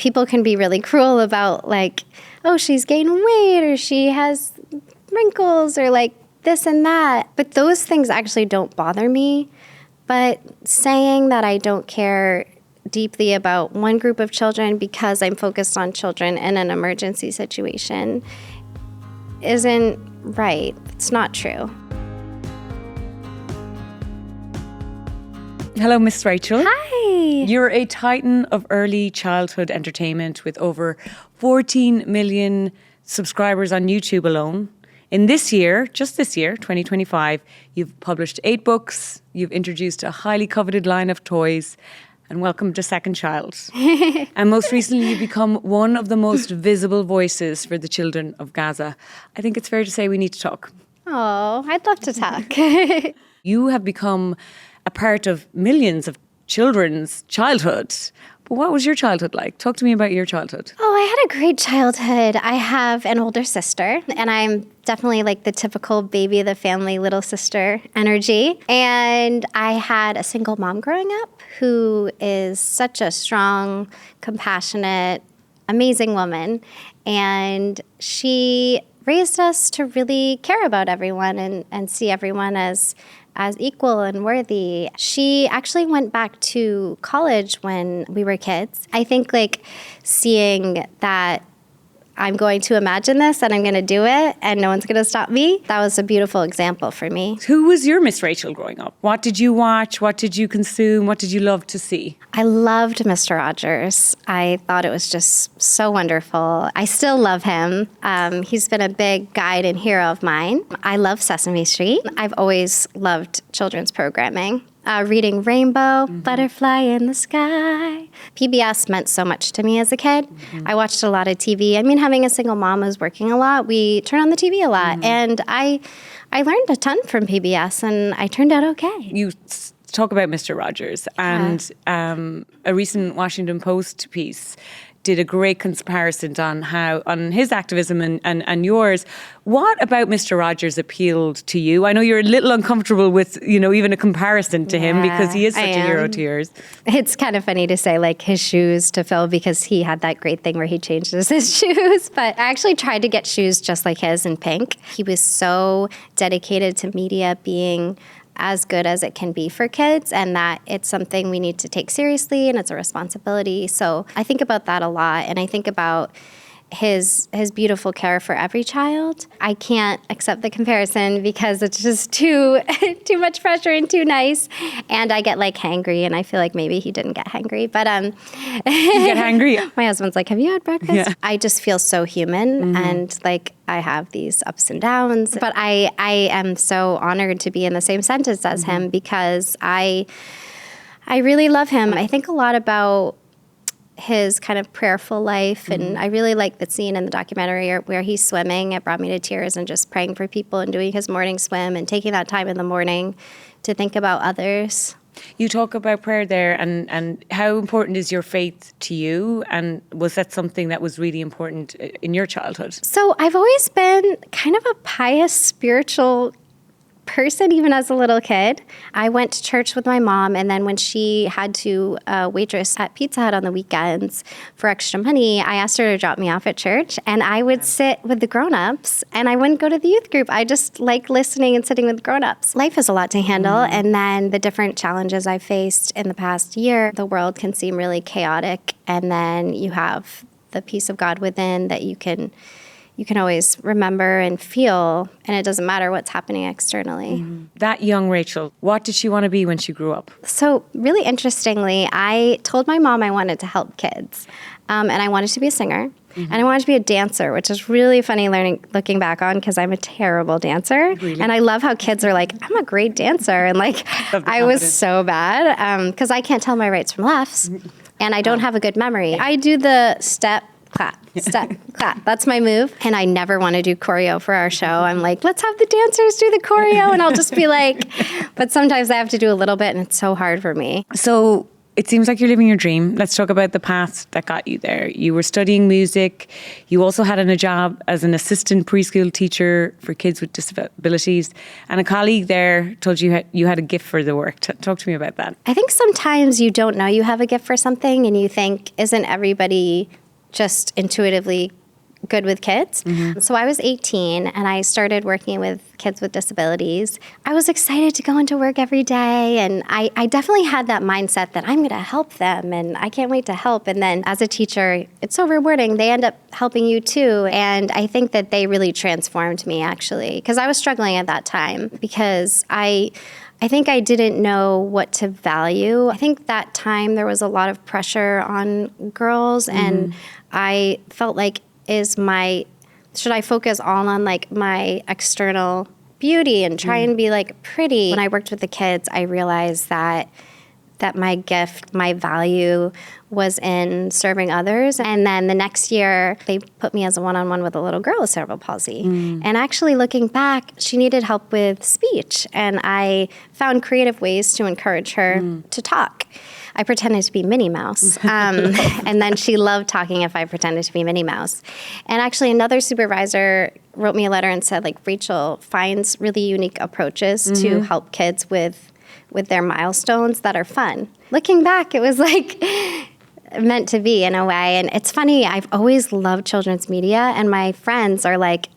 people can be really cruel about like, oh, she's gained weight or she has wrinkles or like this and that. But those things actually don't bother me. But saying that I don't care deeply about one group of children because I'm focused on children in an emergency situation isn't right. It's not true. Hello, Miss Rachel. Hi. You're a titan of early childhood entertainment with over 14 million subscribers on YouTube alone. In this year, just this year, 2025, you've published 8 books, you've introduced a highly coveted line of toys, and welcomed a second child. And most recently, you've become one of the most visible voices for the children of Gaza. I think it's fair to say we need to talk. Oh, I'd love to talk. You have become a part of millions of children's childhood. But what was your childhood like? Talk to me about your childhood. Oh, I had a great childhood. I have an older sister, and I'm definitely like the typical baby of the family, little sister energy. And I had a single mom growing up who is such a strong, compassionate, amazing woman. And she raised us to really care about everyone and see everyone as equal and worthy. She actually went back to college when we were kids. I think like seeing that I'm going to imagine this and I'm going to do it and no one's going to stop me, that was a beautiful example for me. Who was your Miss Rachel growing up? What did you watch? What did you consume? What did you love to see? I loved Mr. Rogers. I thought it was just so wonderful. I still love him. He's been a big guide and hero of mine. I love Sesame Street. I've always loved children's programming. Reading Rainbow, Butterfly in the Sky. PBS meant so much to me as a kid. I watched a lot of TV. I mean, having a single mom who's working a lot, we turn on the TV a lot. And I learned a ton from PBS, and I turned out okay. You talk about Mr. Rogers, and a recent Washington Post piece did a great comparison on his activism and yours. What about Mr. Rogers appealed to you? I know you're a little uncomfortable with, even a comparison to him because he is such a hero to yours. It's kind of funny to say like his shoes to fill because he had that great thing where he changed his shoes. But I actually tried to get shoes just like his in pink. He was so dedicated to media being as good as it can be for kids, and that it's something we need to take seriously and it's a responsibility. So I think about that a lot, and I think about his beautiful care for every child. I can't accept the comparison because it's just too much pressure and too nice, and I get like hangry, and I feel like maybe he didn't get hangry, but you get hangry. My husband's like, have you had breakfast? Yeah. I just feel so human, and like I have these ups and downs, but I am so honored to be in the same sentence as him because I really love him. I think a lot about his kind of prayerful life. And I really like the scene in the documentary where he's swimming. It brought me to tears, and just praying for people and doing his morning swim and taking that time in the morning to think about others. You talk about prayer there, and how important is your faith to you? And was that something that was really important in your childhood? So I've always been kind of a pious, spiritual person, even as a little kid. I went to church with my mom, and then when she had to waitress at Pizza Hut on the weekends for extra money, I asked her to drop me off at church, and I would sit with the grown-ups, and I wouldn't go to the youth group. I just like listening and sitting with grown-ups. Life is a lot to handle, and then the different challenges I faced in the past year, the world can seem really chaotic, and then you have the peace of God within that you can always remember and feel, and it doesn't matter what's happening externally. That young Rachel, what did she want to be when she grew up? So really interestingly, I told my mom I wanted to help kids, and I wanted to be a singer, and I wanted to be a dancer, which is really funny looking back on because I'm a terrible dancer. Really? And I love how kids are like, I'm a great dancer, and like I was so bad because I can't tell my rights from lefts, and I don't have a good memory. I do the step, clap, clap. That's my move. And I never want to do choreo for our show. I'm like, let's have the dancers do the choreo. And I'll just be like, but sometimes I have to do a little bit, and it's so hard for me. So it seems like you're living your dream. Let's talk about the path that got you there. You were studying music. You also had a job as an assistant preschool teacher for kids with disabilities. And a colleague there told you you had a gift for the work. Talk to me about that. I think sometimes you don't know you have a gift for something and you think, isn't everybody just intuitively good with kids? So I was 18 and I started working with kids with disabilities. I was excited to go into work every day, and I definitely had that mindset that I'm going to help them and I can't wait to help. And then as a teacher, it's so rewarding. They end up helping you too. And I think that they really transformed me, actually, because I was struggling at that time because I think I didn't know what to value. I think that time there was a lot of pressure on girls, and I felt like, should I focus all on like my external beauty and try and be like pretty? When I worked with the kids, I realized that my gift, my value was in serving others. And then the next year, they put me as a one-on-one with a little girl with cerebral palsy. And actually looking back, she needed help with speech. And I found creative ways to encourage her to talk. I pretended to be Minnie Mouse. And then she loved talking if I pretended to be Minnie Mouse. And actually another supervisor wrote me a letter and said, like, Rachel finds really unique approaches to help kids with their milestones that are fun. Looking back, it was like meant to be in a way. And it's funny, I've always loved children's media, and my friends are like,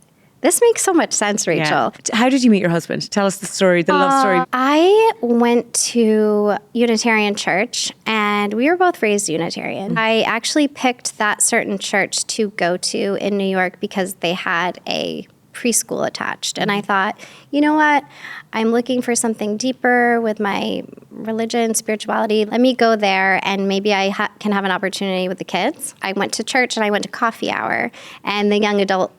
this makes so much sense, Rachel. Yeah. How did you meet your husband? Tell us the story, the love story. I went to Unitarian church, and we were both raised Unitarian. I actually picked that certain church to go to in New York because they had a preschool attached. And I thought, you know what? I'm looking for something deeper with my religion, spirituality. Let me go there, and maybe I can have an opportunity with the kids. I went to church, and I went to coffee hour, and the young adult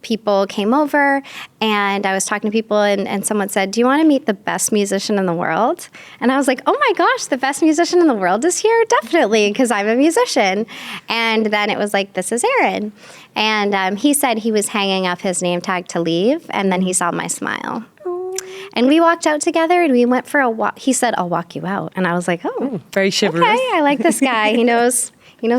people came over, and I was talking to people, and someone said, do you want to meet the best musician in the world? And I was like, oh my gosh, the best musician in the world is here? Definitely, because I'm a musician. And then it was like, this is Aaron. And he said he was hanging up his name tag to leave, and then he saw my smile. And we walked out together, and we went for a walk. He said, I'll walk you out. And I was like, oh, very chivalrous. Okay, I like this guy. He knows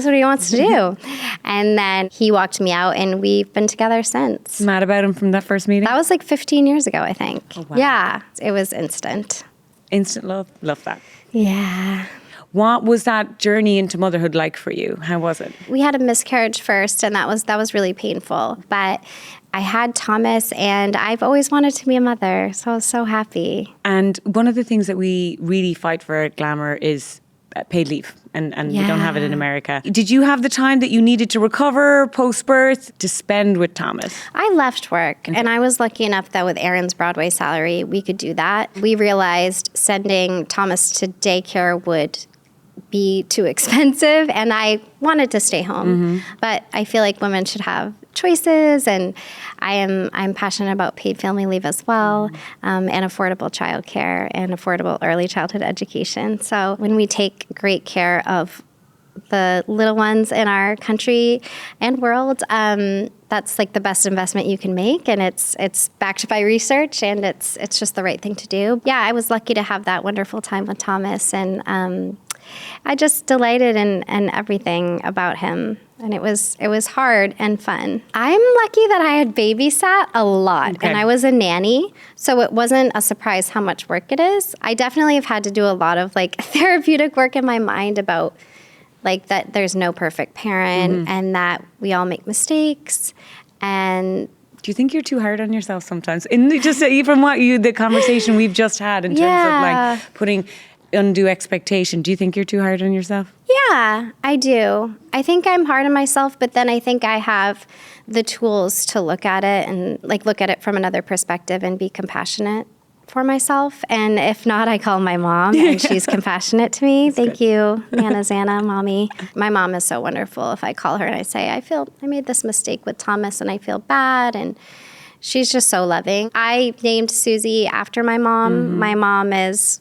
what he wants to do. And then he walked me out, and we've been together since. Mad about him from that first meeting? That was like 15 years ago, I think. Oh, wow. Yeah, it was instant. Instant love? Love that. Yeah. What was that journey into motherhood like for you? How was it? We had a miscarriage first, and that was really painful. But I had Thomas, and I've always wanted to be a mother, so I was so happy. And one of the things that we really fight for at Glamour is paid leave, and we don't have it in America. Did you have the time that you needed to recover post-birth to spend with Thomas? I left work, and I was lucky enough that with Aaron's Broadway salary, we could do that. We realized sending Thomas to daycare would be too expensive, and I wanted to stay home. But I feel like women should have choices, and I'm passionate about paid family leave as well, and affordable childcare and affordable early childhood education. So when we take great care of the little ones in our country and world, that's like the best investment you can make, and it's backed by research, and it's just the right thing to do. Yeah, I was lucky to have that wonderful time with Thomas, and I just delighted in everything about him, and it was hard and fun. I'm lucky that I had babysat a lot, and I was a nanny, so it wasn't a surprise how much work it is. I definitely have had to do a lot of like therapeutic work in my mind about like that there's no perfect parent, and that we all make mistakes. And do you think you're too hard on yourself sometimes? Just from the conversation we've just had in terms of like putting undue expectation, do you think you're too hard on yourself? Yeah, I do. I think I'm hard on myself, but then I think I have the tools to look at it and like look at it from another perspective and be compassionate for myself. And if not, I call my mom, and she's compassionate to me. Thank you, Nana Zana, Mommy. My mom is so wonderful. If I call her and I say, I made this mistake with Thomas and I feel bad, and she's just so loving. I named Susie after my mom. My mom is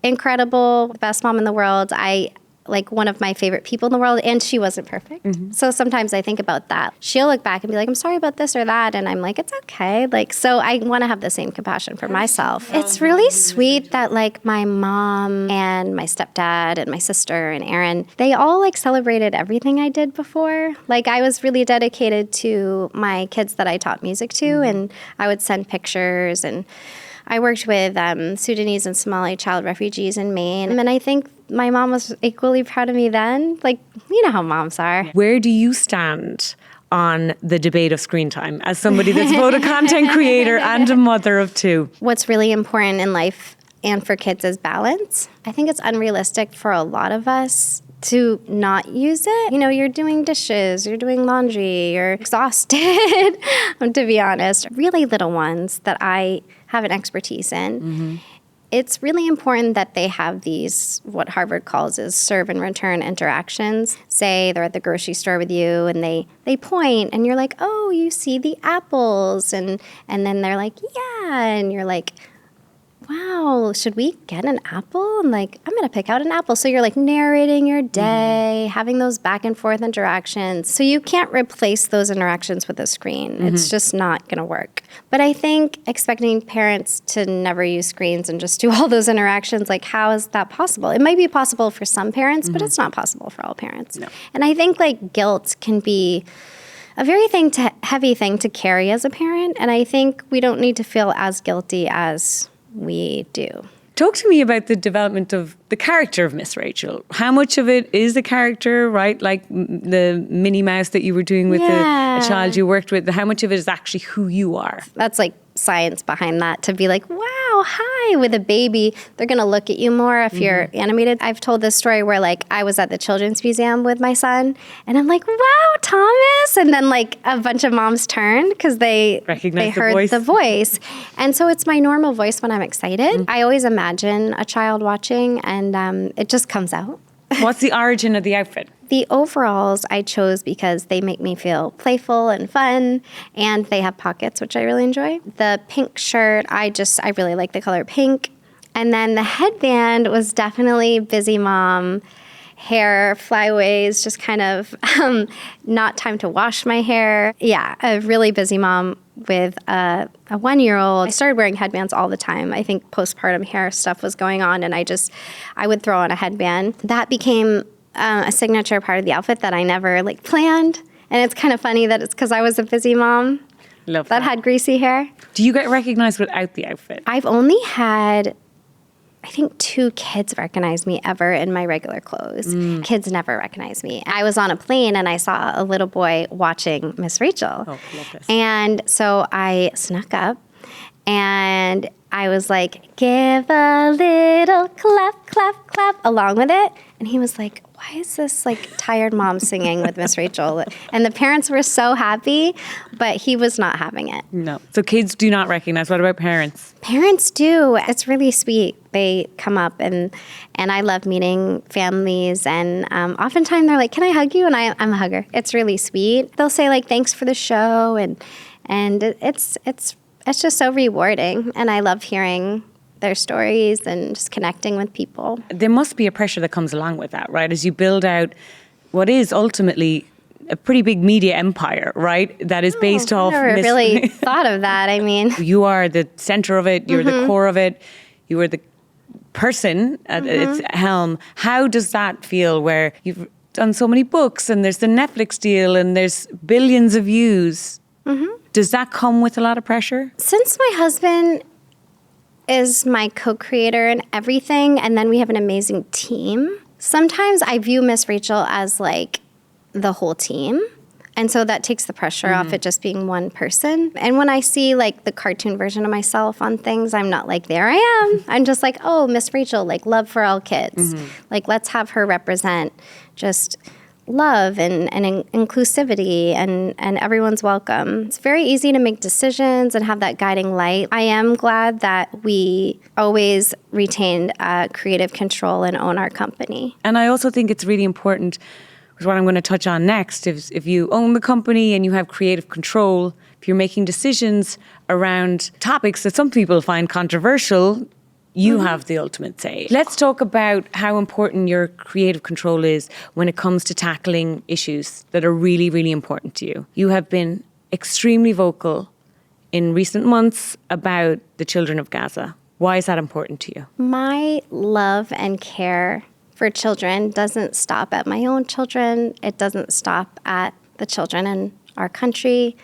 incredible, the best mom in the world. I like one of my favorite people in the world, and she wasn't perfect. So sometimes I think about that. She'll look back and be like, I'm sorry about this or that, and I'm like, it's okay. Like, so I want to have the same compassion for myself. It's really sweet that like my mom and my stepdad and my sister and Aaron, they all like celebrated everything I did before. Like I was really dedicated to my kids that I taught music to, and I would send pictures, and I worked with Sudanese and Somali child refugees in Maine. And I think my mom was equally proud of me then. Like, you know how moms are. Where do you stand on the debate of screen time as somebody that's both a content creator and a mother of two? What's really important in life and for kids is balance. I think it's unrealistic for a lot of us to not use it. You know, you're doing dishes, you're doing laundry, you're exhausted, to be honest. Really little ones that I have an expertise in. It's really important that they have these, what Harvard calls is serve and return interactions. Say they're at the grocery store with you and they point and you're like, oh, you see the apples. And then they're like, yeah. And you're like, wow, should we get an apple? And like, I'm going to pick out an apple. So you're like narrating your day, having those back and forth interactions. So you can't replace those interactions with a screen. It's just not going to work. But I think expecting parents to never use screens and just do all those interactions, like how is that possible? It might be possible for some parents, but it's not possible for all parents. No. And I think like guilt can be a very heavy thing to carry as a parent. And I think we don't need to feel as guilty as we do. Talk to me about the development of the character of Miss Rachel. How much of it is the character, right? Like the Minnie Mouse that you were doing with a child you worked with. How much of it is actually who you are? That's like science behind that, to be like, wow, hi, with a baby. They're going to look at you more if you're animated. I've told this story where like I was at the Children's Museum with my son and I'm like, wow, Thomas. And then like a bunch of moms turned because they heard the voice. And so it's my normal voice when I'm excited. I always imagine a child watching and it just comes out. What's the origin of the outfit? The overalls I chose because they make me feel playful and fun, and they have pockets, which I really enjoy. The pink shirt, I really like the color pink. And then the headband was definitely busy mom, hair, flyaways, just kind of not time to wash my hair. Yeah, a really busy mom with a 1-year-old. I started wearing headbands all the time. I think postpartum hair stuff was going on, and I would throw on a headband. That became a signature part of the outfit that I never like planned. And it's kind of funny that it's because I was a busy mom Love that had greasy hair. Do you get recognized without the outfit? I've only had, I think, 2 kids recognize me ever in my regular clothes. Kids never recognize me. I was on a plane and I saw a little boy watching Miss Rachel. Oh, love this. And so I snuck up and I was like, give a little clap, clap, clap along with it. And he was like, why is this like tired mom singing with Miss Rachel? And the parents were so happy, but he was not having it. No. So kids do not recognize. What about parents? Parents do. It's really sweet. They come up and I love meeting families. And oftentimes they're like, can I hug you? And I'm a hugger. It's really sweet. They'll say like, thanks for the show. And it's just so rewarding. And I love hearing their stories and just connecting with people. There must be a pressure that comes along with that, right? As you build out what is ultimately a pretty big media empire, right? That is based off... I never really thought of that. I mean... You are the center of it. You're the core of it. You are the person at its helm. How does that feel where you've done so many books and there's the Netflix deal and there's billions of views? Does that come with a lot of pressure? Since my husband is my co-creator and everything, and then we have an amazing team, sometimes I view Miss Rachel as like the whole team. And so that takes the pressure off it just being one person. And when I see like the cartoon version of myself on things, I'm not like, there I am. I'm just like, oh, Miss Rachel, like love for all kids. Like let's have her represent just love and inclusivity and everyone's welcome. It's very easy to make decisions and have that guiding light. I am glad that we always retained creative control and own our company. And I also think it's really important, which is what I'm going to touch on next, if you own the company and you have creative control, if you're making decisions around topics that some people find controversial, You have the ultimate say. Let's talk about how important your creative control is when it comes to tackling issues that are really, really important to you. You have been extremely vocal in recent months about the children of Gaza. Why is that important to you? My love and care for children doesn't stop at my own children. It doesn't stop at the children in our country.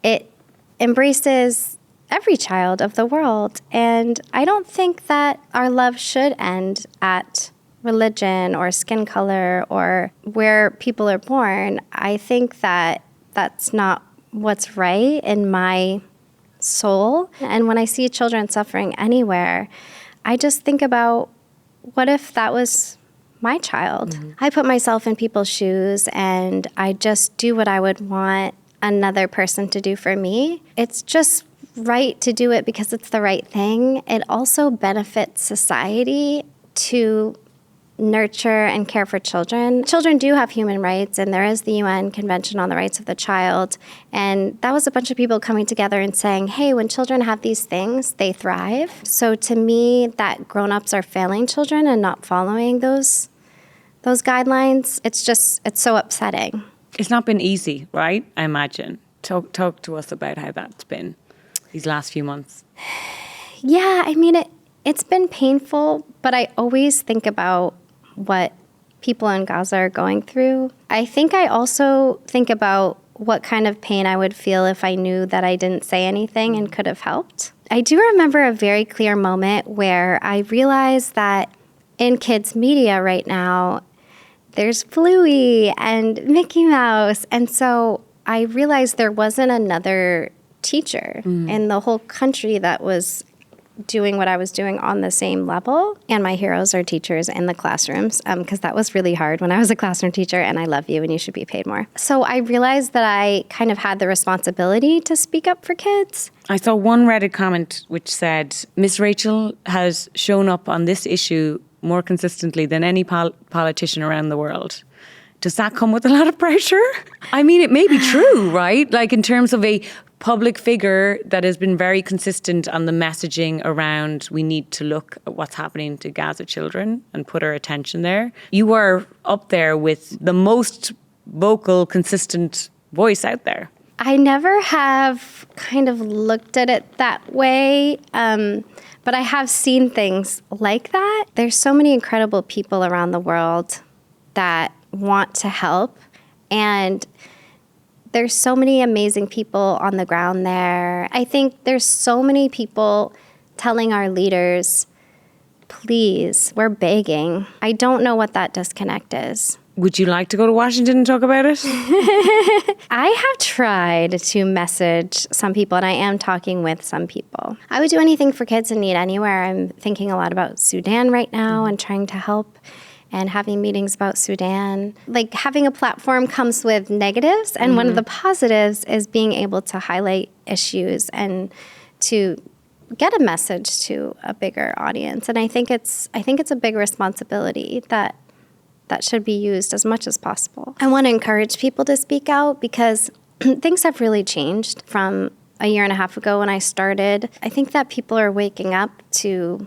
It embraces every child of the world. And I don't think that our love should end at religion or skin color or where people are born. I think that that's not what's right in my soul. And when I see children suffering anywhere, I just think about, what if that was my child? I put myself in people's shoes and I just do what I would want another person to do for me. It's just right to do it because it's the right thing. It also benefits society to nurture and care for children. Children do have human rights, and there is the UN Convention on the Rights of the Child. And that was a bunch of people coming together and saying, hey, when children have these things, they thrive. So to me, that grown-ups are failing children and not following those guidelines, it's so upsetting. It's not been easy, right? I imagine. Talk to us about how that's been these last few months. Yeah, I mean, it's been painful, but I always think about what people in Gaza are going through. I think I also think about what kind of pain I would feel if I knew that I didn't say anything and could have helped. I do remember a very clear moment where I realized that in kids' media right now, there's Bluey and Mickey Mouse. And so I realized there wasn't another teacher in the whole country that was doing what I was doing on the same level. And my heroes are teachers in the classrooms, because that was really hard when I was a classroom teacher, and I love you and you should be paid more. So I realized that I kind of had the responsibility to speak up for kids. I saw one Reddit comment which said, Miss Rachel has shown up on this issue more consistently than any politician around the world. Does that come with a lot of pressure? I mean, it may be true, right? Like in terms of a public figure that has been very consistent on the messaging around we need to look at what's happening to Gaza children and put our attention there. You are up there with the most vocal, consistent voice out there. I never have kind of looked at it that way, but I have seen things like that. There's so many incredible people around the world that want to help, and there's so many amazing people on the ground there. I think there's so many people telling our leaders, please, we're begging. I don't know what that disconnect is. Would you like to go to Washington and talk about it? I have tried to message some people, and I am talking with some people. I would do anything for kids in need anywhere. I'm thinking a lot about Sudan right now and trying to help and having meetings about Sudan. Like, having a platform comes with negatives, and one of the positives is being able to highlight issues and to get a message to a bigger audience. And I think it's a big responsibility that should be used as much as possible. I want to encourage people to speak out because things have really changed from a year and a half ago when I started. I think that people are waking up to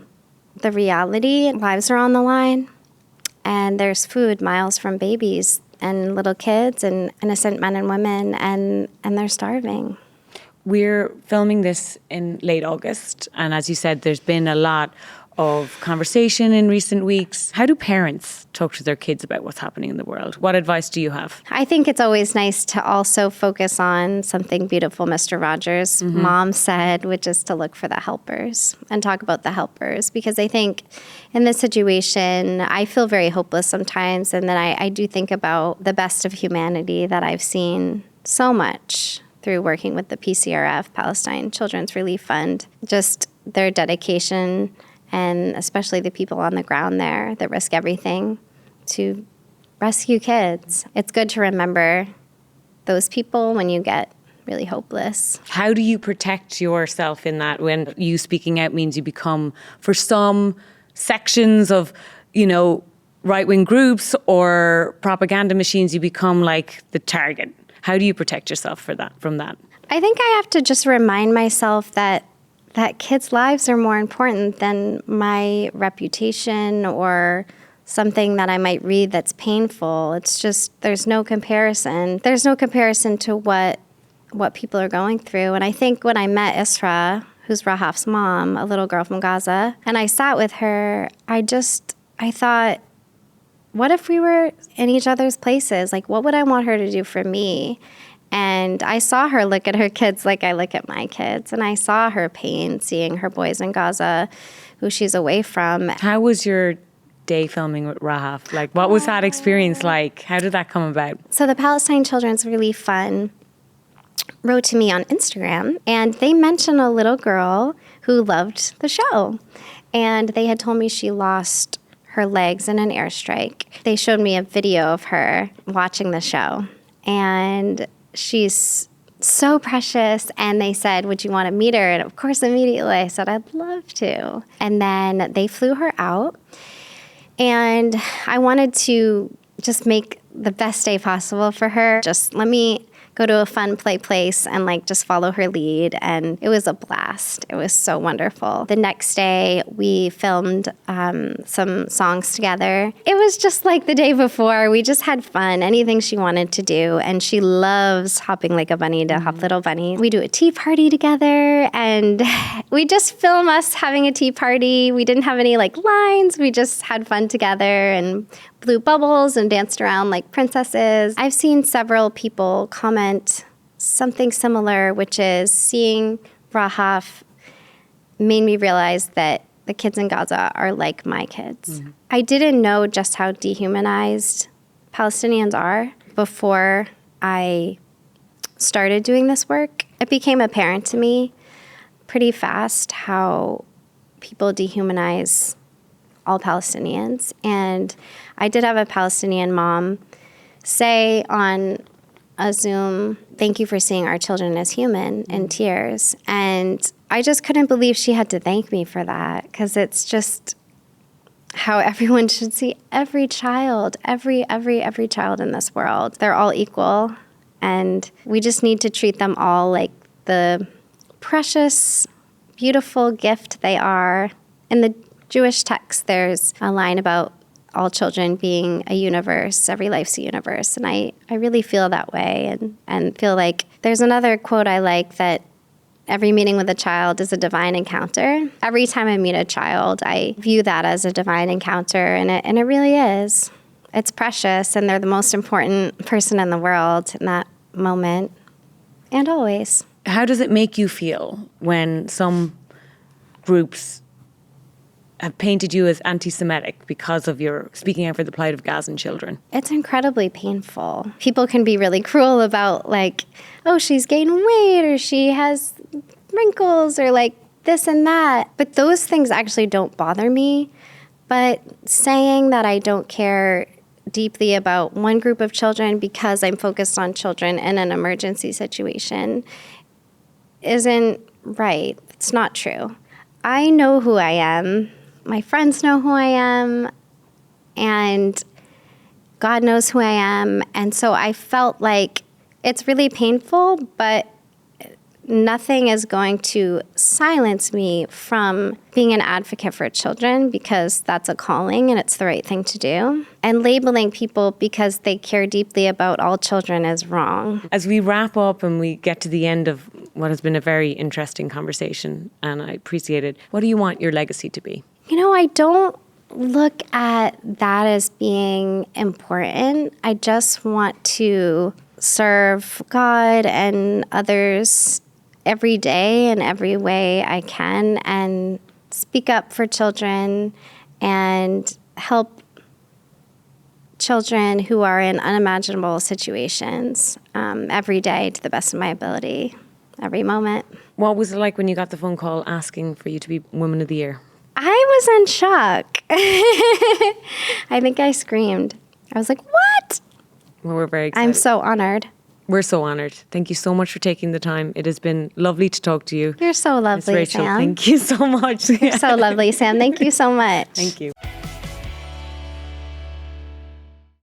the reality. Lives are on the line. And there's food miles from babies and little kids and innocent men and women, and they're starving. We're filming this in late August, and as you said, there's been a lot of conversation in recent weeks. How do parents talk to their kids about what's happening in the world? What advice do you have? I think it's always nice to also focus on something beautiful Mr. Rogers' mom said, which is to look for the helpers and talk about the helpers. Because I think in this situation, I feel very hopeless sometimes. And then I do think about the best of humanity that I've seen so much through working with the PCRF, Palestine Children's Relief Fund, just their dedication, and especially the people on the ground there that risk everything to rescue kids. It's good to remember those people when you get really hopeless. How do you protect yourself in that when you speaking out means you become, for some sections of, right-wing groups or propaganda machines, you become like the target? How do you protect yourself from that? I think I have to just remind myself that that kids' lives are more important than my reputation or something that I might read that's painful. It's just, there's no comparison. There's no comparison to what people are going through. And I think when I met Isra, who's Rahaf's mom, a little girl from Gaza, and I sat with her, I thought, what if we were in each other's places? Like, what would I want her to do for me? And I saw her look at her kids like I look at my kids. And I saw her pain seeing her boys in Gaza, who she's away from. How was your day filming with Rahaf? Like, what was that experience like? How did that come about? So the Palestine Children's Relief Fund wrote to me on Instagram, and they mentioned a little girl who loved the show. And they had told me she lost her legs in an airstrike. They showed me a video of her watching the show. And she's so precious. And they said, would you want to meet her? And of course, immediately I said, I'd love to. And then they flew her out. And I wanted to just make the best day possible for her. Just let me go to a fun play place and like just follow her lead. And it was a blast. It was so wonderful. The next day we filmed some songs together. It was just like the day before. We just had fun, anything she wanted to do. And she loves hopping like a bunny to hop little bunny. We do a tea party together and we just film us having a tea party. We didn't have any like lines. We just had fun together and blew bubbles and danced around like princesses. I've seen several people comment something similar, which is seeing Rahaf made me realize that the kids in Gaza are like my kids. Mm-hmm. I didn't know just how dehumanized Palestinians are before I started doing this work. It became apparent to me pretty fast how people dehumanize all Palestinians. And I did have a Palestinian mom say on a Zoom, thank you for seeing our children as human, in tears. And I just couldn't believe she had to thank me for that, because it's just how everyone should see every child, every child in this world. They're all equal, and we just need to treat them all like the precious, beautiful gift they are. In the Jewish text, there's a line about all children being a universe, every life's a universe. And I really feel that way and feel like there's another quote I like, that every meeting with a child is a divine encounter. Every time I meet a child, I view that as a divine encounter, and it really is. It's precious, and they're the most important person in the world in that moment, and always. How does it make you feel when some groups have painted you as anti-Semitic because of your speaking out for the plight of Gazan children? It's incredibly painful. People can be really cruel about like, oh, she's gained weight, or she has wrinkles, or like this and that. But those things actually don't bother me. But saying that I don't care deeply about one group of children because I'm focused on children in an emergency situation isn't right. It's not true. I know who I am. My friends know who I am, and God knows who I am. And so I felt like it's really painful, but nothing is going to silence me from being an advocate for children, because that's a calling and it's the right thing to do. And labeling people because they care deeply about all children is wrong. As we wrap up and we get to the end of what has been a very interesting conversation, and I appreciate it, what do you want your legacy to be? You know, I don't look at that as being important. I just want to serve God and others every day in every way I can, and speak up for children and help children who are in unimaginable situations every day to the best of my ability, every moment. What was it like when you got the phone call asking for you to be Woman of the Year? I was in shock. I think I screamed. I was like, what? Well, we're very excited. I'm so honored. We're so honored. Thank you so much for taking the time. It has been lovely to talk to you. You're so lovely, Ms. Rachel, Sam. thank you so much. You're so lovely, Sam. Thank you so much. Thank you.